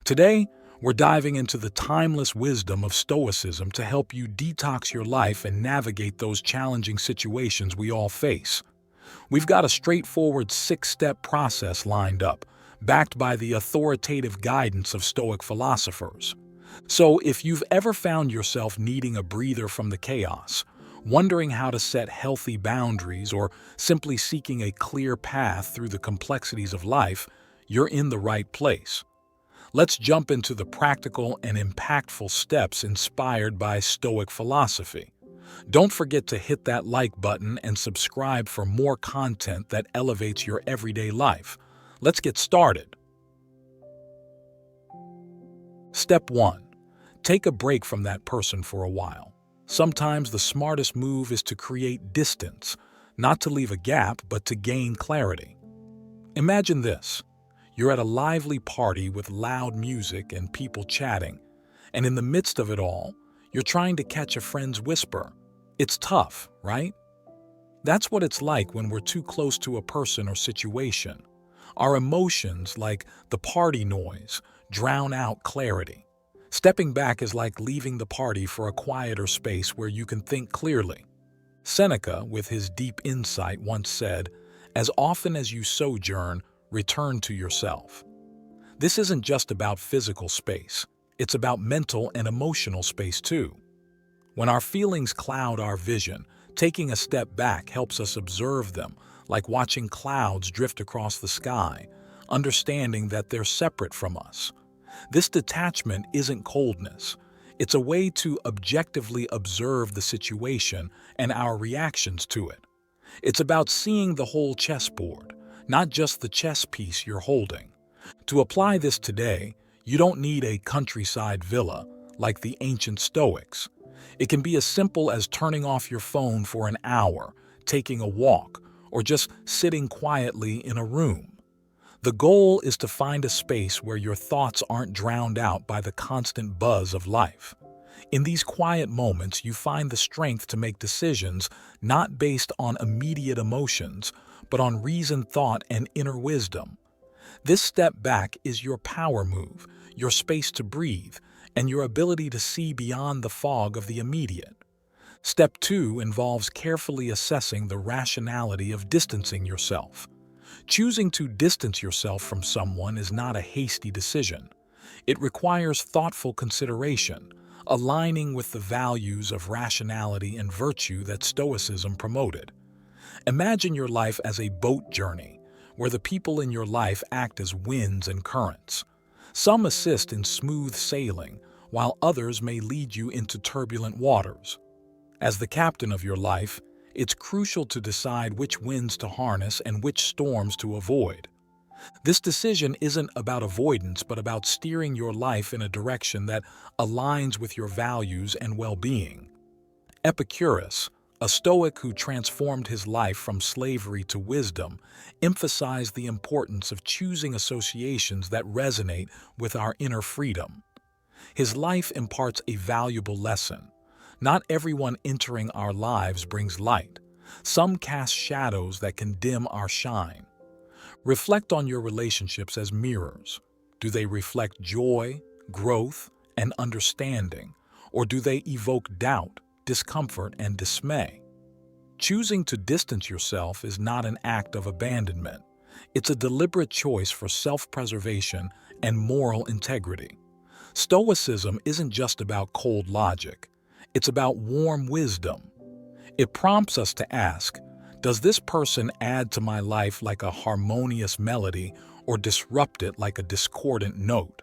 Today, we're diving into the timeless wisdom of Stoicism to help you detox your life and navigate those challenging situations we all face. We've got a straightforward six-step process lined up, backed by the authoritative guidance of Stoic philosophers. So if you've ever found yourself needing a breather from the chaos, wondering how to set healthy boundaries, or simply seeking a clear path through the complexities of life, you're in the right place. Let's jump into the practical and impactful steps inspired by Stoic philosophy. Don't forget to hit that like button and subscribe for more content that elevates your everyday life. Let's get started. Step 1. Take a break from that person for a while. Sometimes the smartest move is to create distance, not to leave a gap, but to gain clarity. Imagine this. You're at a lively party with loud music and people chatting, and in the midst of it all, you're trying to catch a friend's whisper. It's tough, right? That's what it's like when we're too close to a person or situation. Our emotions, like the party noise, drown out clarity. Stepping back is like leaving the party for a quieter space where you can think clearly. Seneca, with his deep insight, once said, "As often as you sojourn, return to yourself." This isn't just about physical space. It's about mental and emotional space too. When our feelings cloud our vision, taking a step back helps us observe them, like watching clouds drift across the sky, understanding that they're separate from us. This detachment isn't coldness. It's a way to objectively observe the situation and our reactions to it. It's about seeing the whole chessboard, not just the chess piece you're holding. To apply this today, you don't need a countryside villa like the ancient Stoics. It can be as simple as turning off your phone for an hour, taking a walk, or just sitting quietly in a room. The goal is to find a space where your thoughts aren't drowned out by the constant buzz of life. In these quiet moments, you find the strength to make decisions not based on immediate emotions, but on reasoned thought and inner wisdom. This step back is your power move, your space to breathe, and your ability to see beyond the fog of the immediate. Step 2 involves carefully assessing the rationality of distancing yourself. Choosing to distance yourself from someone is not a hasty decision. It requires thoughtful consideration, aligning with the values of rationality and virtue that Stoicism promoted. Imagine your life as a boat journey, where the people in your life act as winds and currents. Some assist in smooth sailing, while others may lead you into turbulent waters. As the captain of your life, it's crucial to decide which winds to harness and which storms to avoid. This decision isn't about avoidance, but about steering your life in a direction that aligns with your values and well-being. Epicurus, a Stoic who transformed his life from slavery to wisdom, emphasized the importance of choosing associations that resonate with our inner freedom. His life imparts a valuable lesson. Not everyone entering our lives brings light. Some cast shadows that can dim our shine. Reflect on your relationships as mirrors. Do they reflect joy, growth, and understanding, or do they evoke doubt, discomfort, and dismay? Choosing to distance yourself is not an act of abandonment. It's a deliberate choice for self-preservation and moral integrity. Stoicism isn't just about cold logic. It's about warm wisdom. It prompts us to ask, does this person add to my life like a harmonious melody or disrupt it like a discordant note?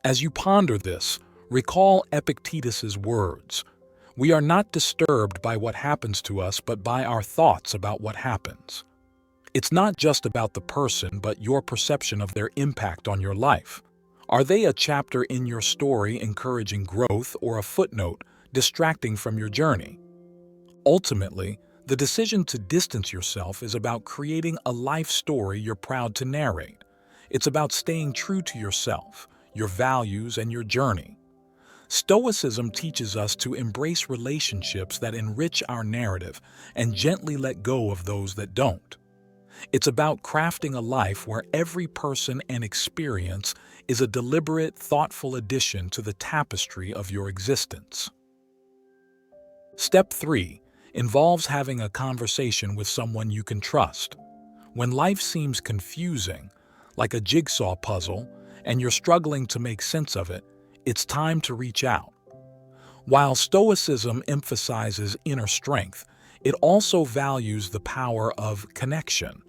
As you ponder this, recall Epictetus's words. We are not disturbed by what happens to us, but by our thoughts about what happens. It's not just about the person, but your perception of their impact on your life. Are they a chapter in your story encouraging growth, or a footnote distracting from your journey? Ultimately, the decision to distance yourself is about creating a life story you're proud to narrate. It's about staying true to yourself, your values, and your journey. Stoicism teaches us to embrace relationships that enrich our narrative and gently let go of those that don't. It's about crafting a life where every person and experience is a deliberate, thoughtful addition to the tapestry of your existence. Step 3 involves having a conversation with someone you can trust. When life seems confusing, like a jigsaw puzzle, and you're struggling to make sense of it, it's time to reach out. While Stoicism emphasizes inner strength, it also values the power of connection.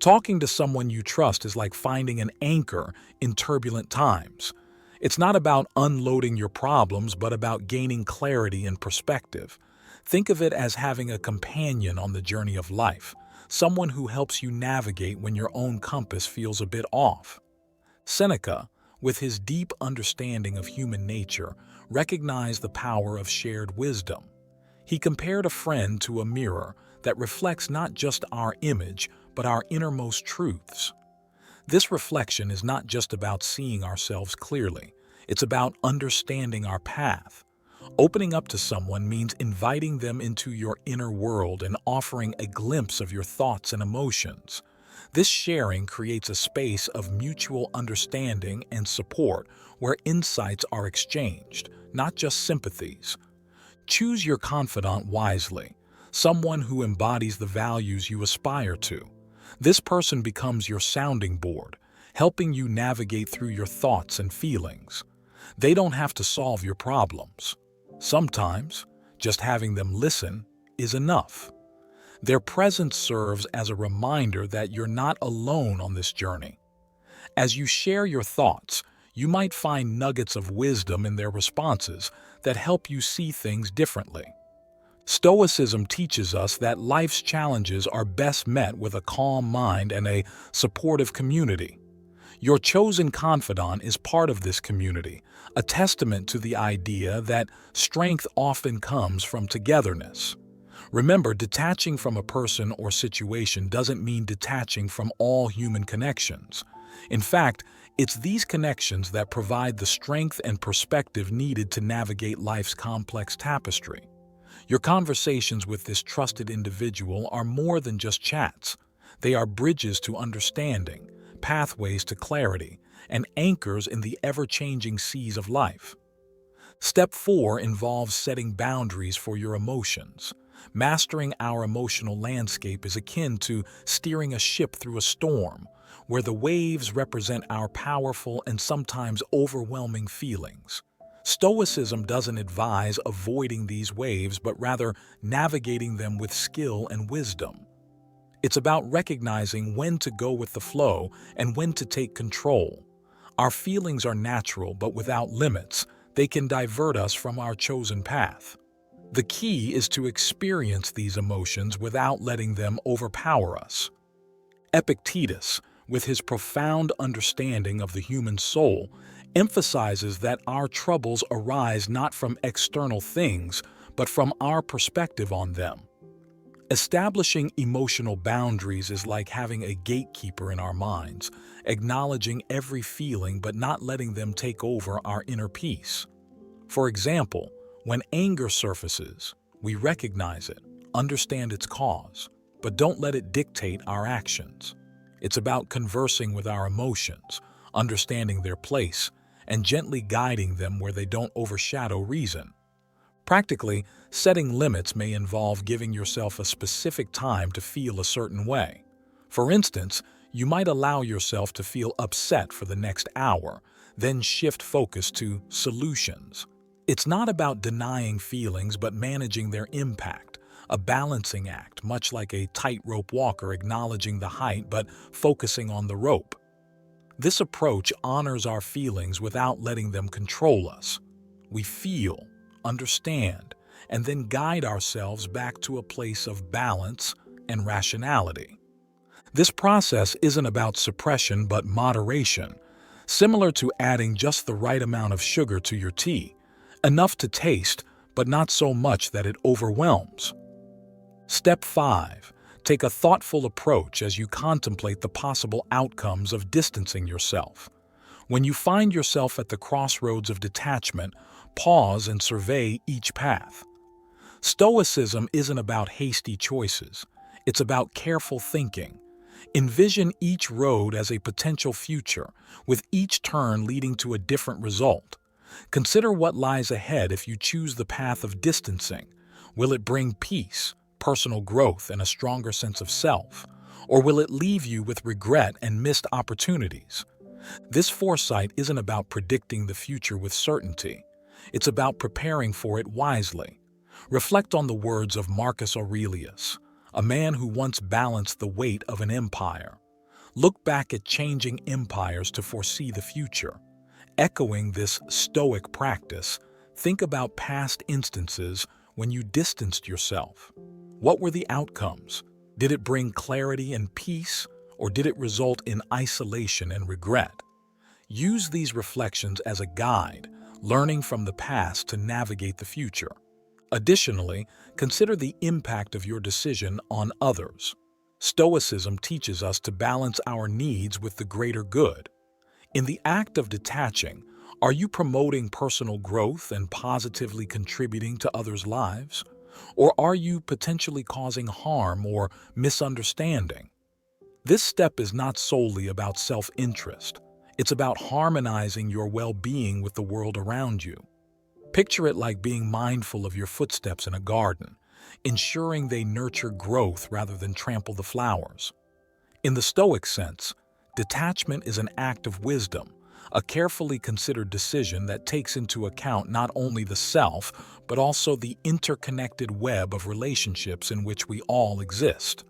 Talking to someone you trust is like finding an anchor in turbulent times. It's not about unloading your problems, but about gaining clarity and perspective. Think of it as having a companion on the journey of life, someone who helps you navigate when your own compass feels a bit off. Seneca, with his deep understanding of human nature, recognized the power of shared wisdom. He compared a friend to a mirror that reflects not just our image, but our innermost truths. This reflection is not just about seeing ourselves clearly, it's about understanding our path. Opening up to someone means inviting them into your inner world and offering a glimpse of your thoughts and emotions. This sharing creates a space of mutual understanding and support where insights are exchanged, not just sympathies. Choose your confidant wisely, someone who embodies the values you aspire to. This person becomes your sounding board, helping you navigate through your thoughts and feelings. They don't have to solve your problems. Sometimes, just having them listen is enough. Their presence serves as a reminder that you're not alone on this journey. As you share your thoughts, you might find nuggets of wisdom in their responses that help you see things differently. Stoicism teaches us that life's challenges are best met with a calm mind and a supportive community. Your chosen confidant is part of this community, a testament to the idea that strength often comes from togetherness. Remember, detaching from a person or situation doesn't mean detaching from all human connections. In fact, it's these connections that provide the strength and perspective needed to navigate life's complex tapestry. Your conversations with this trusted individual are more than just chats. They are bridges to understanding, pathways to clarity, and anchors in the ever-changing seas of life. Step 4 involves setting boundaries for your emotions. Mastering our emotional landscape is akin to steering a ship through a storm, where the waves represent our powerful and sometimes overwhelming feelings. Stoicism doesn't advise avoiding these waves, but rather navigating them with skill and wisdom. It's about recognizing when to go with the flow and when to take control. Our feelings are natural, but without limits, they can divert us from our chosen path. The key is to experience these emotions without letting them overpower us. Epicurus, with his profound understanding of the human soul, emphasizes that our troubles arise not from external things, but from our perspective on them. Establishing emotional boundaries is like having a gatekeeper in our minds, acknowledging every feeling but not letting them take over our inner peace. For example, when anger surfaces, we recognize it, understand its cause, but don't let it dictate our actions. It's about conversing with our emotions, understanding their place, and gently guiding them where they don't overshadow reason. Practically, setting limits may involve giving yourself a specific time to feel a certain way. For instance, you might allow yourself to feel upset for the next hour, then shift focus to solutions. It's not about denying feelings but managing their impact, a balancing act, much like a tightrope walker acknowledging the height but focusing on the rope. This approach honors our feelings without letting them control us. We feel, understand, and then guide ourselves back to a place of balance and rationality. This process isn't about suppression but moderation, similar to adding just the right amount of sugar to your tea, enough to taste, but not so much that it overwhelms. Step 5. Take a thoughtful approach as you contemplate the possible outcomes of distancing yourself. When you find yourself at the crossroads of detachment, pause and survey each path. Stoicism isn't about hasty choices. It's about careful thinking. Envision each road as a potential future, with each turn leading to a different result. Consider what lies ahead if you choose the path of distancing. Will it bring peace, personal growth, and a stronger sense of self? Or will it leave you with regret and missed opportunities? This foresight isn't about predicting the future with certainty. It's about preparing for it wisely. Reflect on the words of Marcus Aurelius, a man who once balanced the weight of an empire. Look back at changing empires to foresee the future. Echoing this Stoic practice, think about past instances when you distanced yourself. What were the outcomes? Did it bring clarity and peace, or did it result in isolation and regret? Use these reflections as a guide, learning from the past to navigate the future. Additionally, consider the impact of your decision on others. Stoicism teaches us to balance our needs with the greater good. In the act of detaching, are you promoting personal growth and positively contributing to others' lives? Or are you potentially causing harm or misunderstanding? This step is not solely about self-interest. It's about harmonizing your well-being with the world around you. Picture it like being mindful of your footsteps in a garden, ensuring they nurture growth rather than trample the flowers. In the Stoic sense, detachment is an act of wisdom, a carefully considered decision that takes into account not only the self, but also the interconnected web of relationships in which we all exist.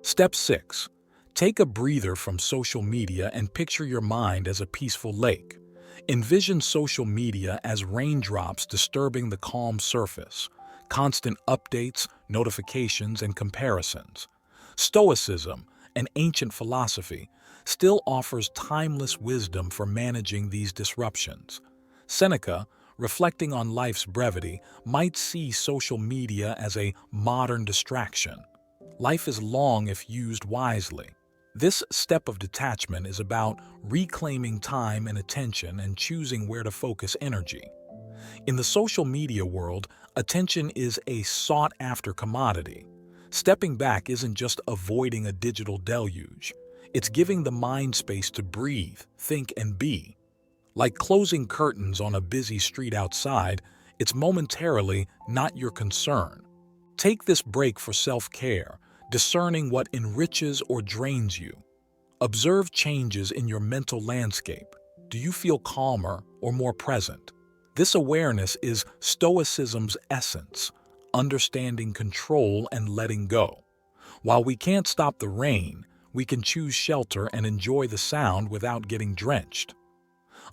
Step 6. Take a breather from social media and picture your mind as a peaceful lake. Envision social media as raindrops disturbing the calm surface, constant updates, notifications, and comparisons. Stoicism, an ancient philosophy, still offers timeless wisdom for managing these disruptions. Seneca, reflecting on life's brevity, might see social media as a modern distraction. Life is long if used wisely. This step of detachment is about reclaiming time and attention and choosing where to focus energy. In the social media world, attention is a sought-after commodity. Stepping back isn't just avoiding a digital deluge. It's giving the mind space to breathe, think, and be. Like closing curtains on a busy street outside, it's momentarily not your concern. Take this break for self-care, discerning what enriches or drains you. Observe changes in your mental landscape. Do you feel calmer or more present? This awareness is Stoicism's essence, understanding control and letting go. While we can't stop the rain, we can choose shelter and enjoy the sound without getting drenched.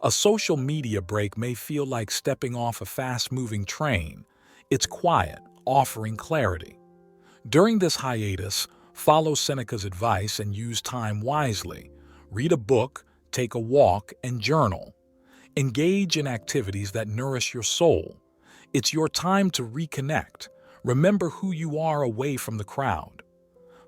A social media break may feel like stepping off a fast-moving train. It's quiet, offering clarity. During this hiatus, follow Seneca's advice and use time wisely. Read a book, take a walk, and journal. Engage in activities that nourish your soul. It's your time to reconnect. Remember who you are away from the crowd.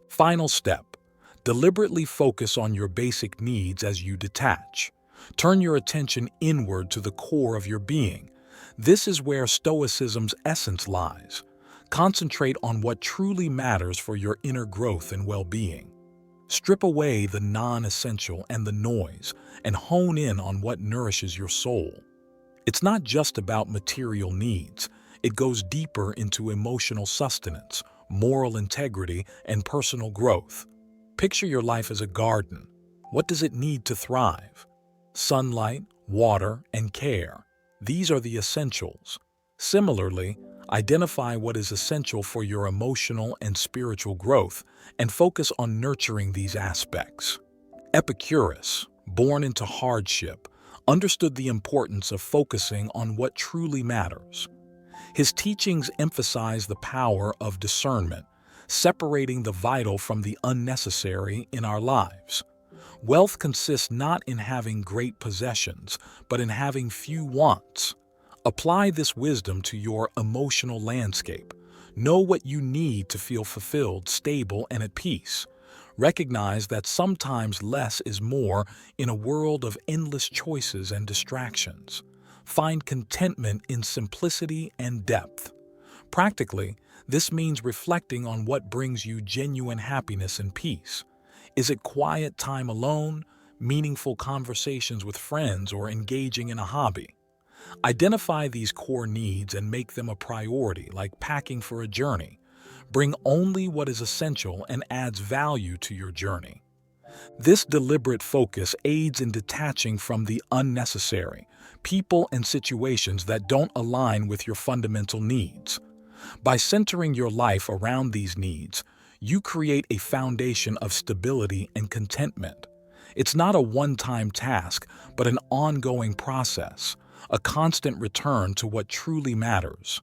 Final step. Deliberately focus on your basic needs as you detach. Turn your attention inward to the core of your being. This is where Stoicism's essence lies. Concentrate on what truly matters for your inner growth and well-being. Strip away the non-essential and the noise, and hone in on what nourishes your soul. It's not just about material needs. It goes deeper into emotional sustenance, moral integrity, and personal growth. Picture your life as a garden. What does it need to thrive? Sunlight, water, and care. These are the essentials. Similarly, identify what is essential for your emotional and spiritual growth and focus on nurturing these aspects. Epicurus, born into hardship, understood the importance of focusing on what truly matters. His teachings emphasize the power of discernment, separating the vital from the unnecessary in our lives. Wealth consists not in having great possessions, but in having few wants. Apply this wisdom to your emotional landscape. Know what you need to feel fulfilled, stable, and at peace. Recognize that sometimes less is more in a world of endless choices and distractions. Find contentment in simplicity and depth. Practically, this means reflecting on what brings you genuine happiness and peace. Is it quiet time alone, meaningful conversations with friends, or engaging in a hobby? Identify these core needs and make them a priority, like packing for a journey. Bring only what is essential and adds value to your journey. This deliberate focus aids in detaching from the unnecessary, people and situations that don't align with your fundamental needs. By centering your life around these needs, you create a foundation of stability and contentment. It's not a one-time task, but an ongoing process, a constant return to what truly matters.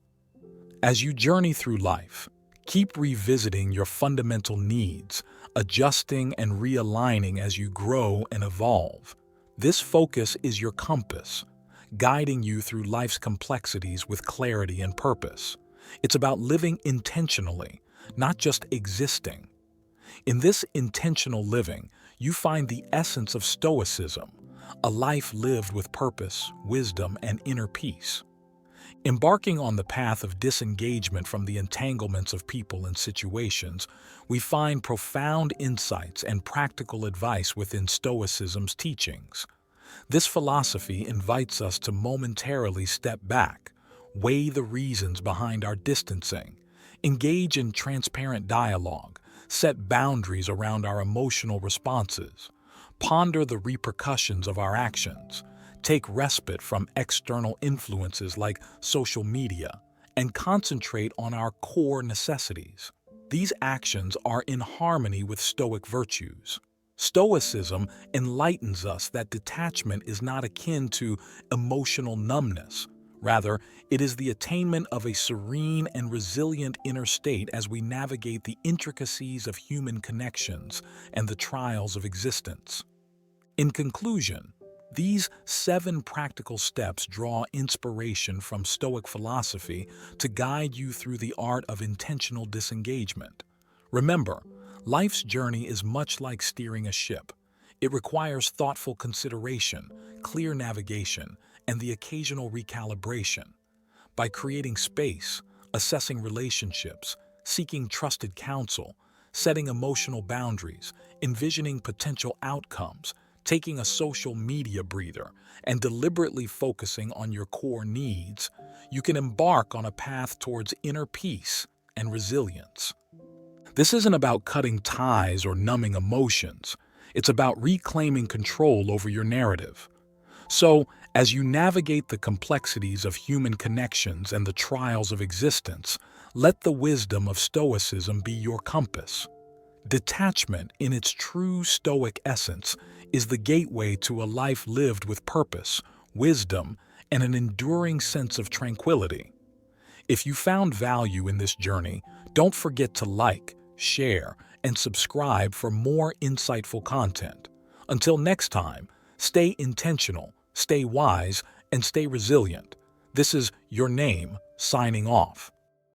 As you journey through life, keep revisiting your fundamental needs, adjusting and realigning as you grow and evolve. This focus is your compass, guiding you through life's complexities with clarity and purpose. It's about living intentionally, not just existing. In this intentional living, you find the essence of Stoicism, a life lived with purpose, wisdom, and inner peace. Embarking on the path of disengagement from the entanglements of people and situations, we find profound insights and practical advice within Stoicism's teachings. This philosophy invites us to momentarily step back, weigh the reasons behind our distancing, engage in transparent dialogue, set boundaries around our emotional responses, ponder the repercussions of our actions, take respite from external influences like social media, and concentrate on our core necessities. These actions are in harmony with Stoic virtues. Stoicism enlightens us that detachment is not akin to emotional numbness. Rather, it is the attainment of a serene and resilient inner state as we navigate the intricacies of human connections and the trials of existence. In conclusion, these 7 practical steps draw inspiration from Stoic philosophy to guide you through the art of intentional disengagement. Remember, life's journey is much like steering a ship. It requires thoughtful consideration, clear navigation, and the occasional recalibration. By creating space, assessing relationships, seeking trusted counsel, setting emotional boundaries, envisioning potential outcomes, taking a social media breather, and deliberately focusing on your core needs, you can embark on a path towards inner peace and resilience. This isn't about cutting ties or numbing emotions. It's about reclaiming control over your narrative. So, as you navigate the complexities of human connections and the trials of existence, let the wisdom of Stoicism be your compass. Detachment, in its true Stoic essence, is the gateway to a life lived with purpose, wisdom, and an enduring sense of tranquility. If you found value in this journey, don't forget to like, share, and subscribe for more insightful content. Until next time, stay intentional, stay wise, and stay resilient. This is Your Name, signing off.